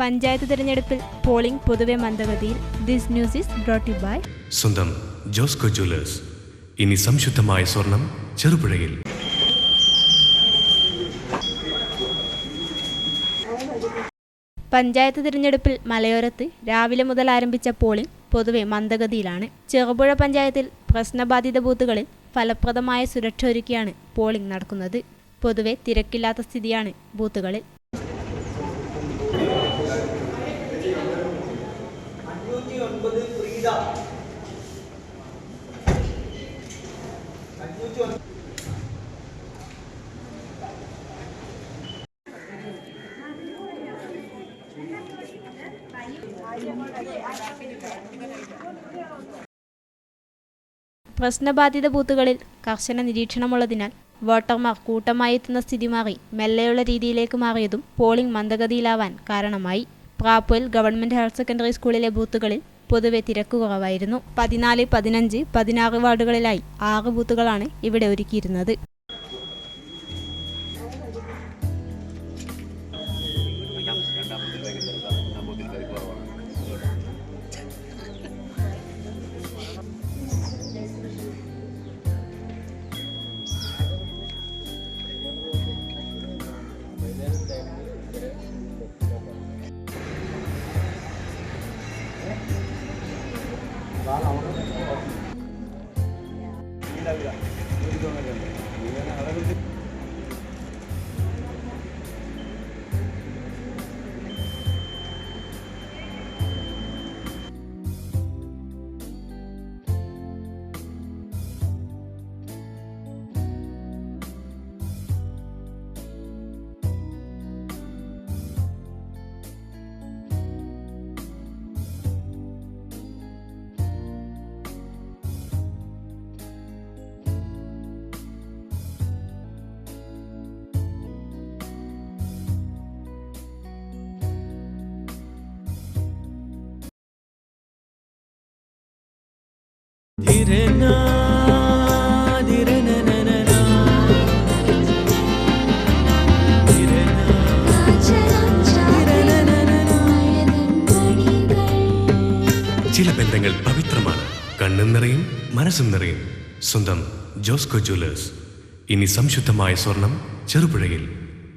പഞ്ചായത്ത് തിരഞ്ഞെടുപ്പിൽ പോളിംഗ് പൊതുവെ മന്ദഗതിയിൽ. This news is brought you by സ്വന്തം ജോസ്കോ ജ്വല്ലേഴ്സ്. ഇനി സംശുദ്ധമായ സ്വർണം ചെറുപുഴയിൽ. പഞ്ചായത്ത് തിരഞ്ഞെടുപ്പിൽ മലയോരത്ത് രാവിലെ മുതൽ ആരംഭിച്ച പോളിംഗ് പൊതുവെ മന്ദഗതിയിലാണ്. ചെറുപുഴ പഞ്ചായത്തിൽ പ്രശ്നബാധിത ബൂത്തുകളിൽ ഫലപ്രദമായ സുരക്ഷ ഒരുക്കിയാണ് പോളിംഗ് നടക്കുന്നത്. പൊതുവെ തിരക്കില്ലാത്ത സ്ഥിതിയാണ് ബൂത്തുകളിൽ. പ്രശ്നബാധിത ബൂത്തുകളിൽ കർശന നിരീക്ഷണമുള്ളതിനാൽ വോട്ടർമാർ കൂട്ടമായി എത്തുന്ന സ്ഥിതി മാറി മെല്ലെയുള്ള രീതിയിലേക്ക് മാറിയതും പോളിംഗ് മന്ദഗതിയിലാവാൻ കാരണമായി. പ്രാപ്പുൽ ഗവൺമെന്റ് ഹയർ സെക്കൻഡറി സ്കൂളിലെ ബൂത്തുകളിൽ പൊതുവെ തിരക്ക് കുറവായിരുന്നു. 14, 15, 16 വാർഡുകളിലായി 6 ബൂത്തുകളാണ് ഇവിടെ ഒരുക്കിയിരുന്നത്. ചില ബന്ധങ്ങൾ പവിത്രമാണ്. കണ്ണും നിറയും മനസ്സും നിറയും. സ്വന്തം ജോസ്കോ ജ്വല്ലേഴ്സ്. ഇനി സംശുദ്ധമായ സ്വർണം ചെറുപുഴയിൽ.